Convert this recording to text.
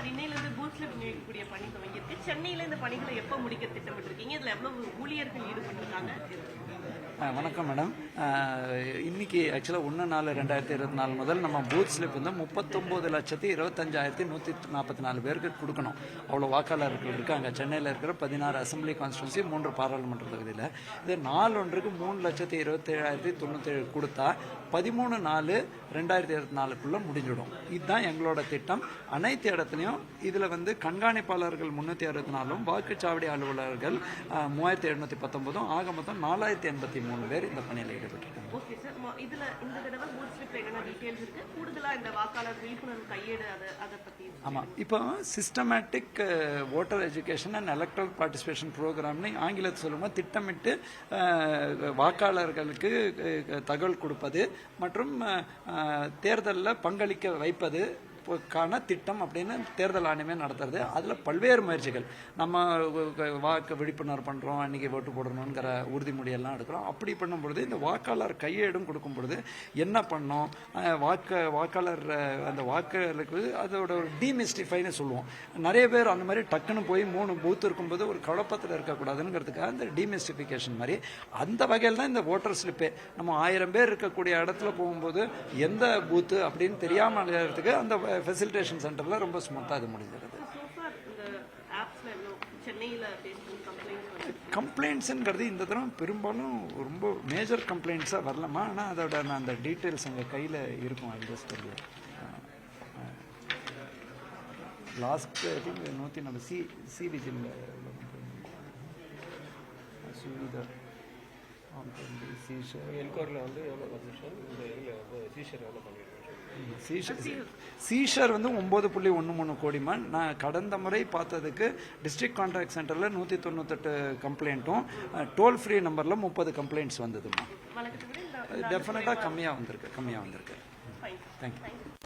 Sir, இன்னையிலிருந்து booth slip விநியோகிக்கக்கூடிய பணி துவங்கியிருக்கு. சென்னையில இந்த பணிகளை எப்போ முடிக்க திட்டமிட்டிருக்கீங்க? இதுல எவ்வளவு ஊழியர்கள் ஈடுபட்டிருக்காங்க? வணக்கம் மேடம். இன்னைக்கு ஆக்சுவலாக 1/4/2024 முதல் நம்ம பூத் ஸ்லிப் வந்து 39,25,144 பேருக்கு கொடுக்கணும். அவ்வளோ வாக்காளர்கள் இருக்காங்க. சென்னையில் இருக்கிற 16 அசம்பிளி கான்ஸ்டியூன்சி, 3 பாராளுமன்ற தொகுதியில். இது நாள் ஒன்றுக்கு 3,27,097 கொடுத்தா 13/4/2024 முடிஞ்சிடும். இதுதான் எங்களோட திட்டம். அனைத்து இடத்துலையும் இதில் வந்து கண்காணிப்பாளர்கள் 364, வாக்குச்சாவடி அலுவலர்கள் 3719, ஆக மொத்தம் 4083 பேர் இந்த பணியில் ஈடுபட்டிருக்காங்க. ஓகே சார், இதுல இந்த தடவை பூத் ஸ்லிப்ல என்னென்ன டீடைல்ஸ் இருக்கு? கூடுதலா இந்த வாக்காளர் விழிப்புணர்வு கையேடு அதை பத்தி. ஆமாம், இப்போ systematic voter education and electoral participation ப்ரோக்ராம்னு ஆங்கிலத்தில் சொல்லும்போது திட்டமிட்டு வாக்காளர்களுக்கு தகவல் கொடுப்பது மற்றும் தேர்தலில் பங்களிக்க வைப்பது க்கான திட்டம் அப்படின்னு தேர்தல் ஆணையமே நடத்துறது. அதில் பல்வேறு முயற்சிகள், நம்ம வாக்கு விழிப்புணர்வு பண்ணுறோம், அன்றைக்கி ஓட்டு போடணுங்கிற உறுதிமொழியெல்லாம் எடுக்கிறோம். அப்படி பண்ணும்பொழுது இந்த வாக்காளர் கையேடும் கொடுக்கும் பொழுது என்ன பண்ணோம், வாக்காளர் அந்த வாக்காளருக்கு அதோட ஒரு டீமிஸ்டிஃபைன்னு சொல்லுவோம். நிறைய பேர் அந்த மாதிரி டக்குன்னு போய் 3 பூத் இருக்கும்போது ஒரு குழப்பத்தில் இருக்கக்கூடாதுங்கிறதுக்காக அந்த டீமிஸ்டிஃபிகேஷன் மாதிரி அந்த வகையில் தான் இந்த ஓட்டர் ஸ்லிப்பே. நம்ம 1000 பேர் இருக்கக்கூடிய இடத்துல போகும்போது எந்த பூத்து அப்படின்னு தெரியாமல் இருக்கிறதுக்கு அந்த ஃபெசிலிட்டேஷன் சென்டரில் ரொம்ப ஸ்மூத்தாக அது முடிஞ்சிருது. கம்ப்ளைண்ட்ஸுங்கிறது இந்த தடவை பெரும்பாலும் ரொம்ப மேஜர் கம்ப்ளைண்ட்ஸாக வரலாமா, ஆனால் அதோட அந்த டீட்டெயில்ஸ் எங்கள் கையில் இருக்கும். I last I think 140 C vigil Suvidha என்கொயரில் வந்து எவ்வளோ கமிஷன், இந்த இதில் வந்து சீஷர் எவ்வளோ பண்ணியிருக்கோம்? சீஷர் வந்து 9.13 கோடிமா. நான் கடந்த முறை பார்த்ததுக்கு டிஸ்ட்ரிக்ட் கான்ட்ராக்ட் சென்டரில் 198 கம்ப்ளைண்ட்டும், டோல் ஃப்ரீ நம்பரில் 30 கம்ப்ளைண்ட்ஸ் வந்ததுமா. டெஃபினட்டாக கம்மியாக வந்திருக்கு. தேங்க்யூ.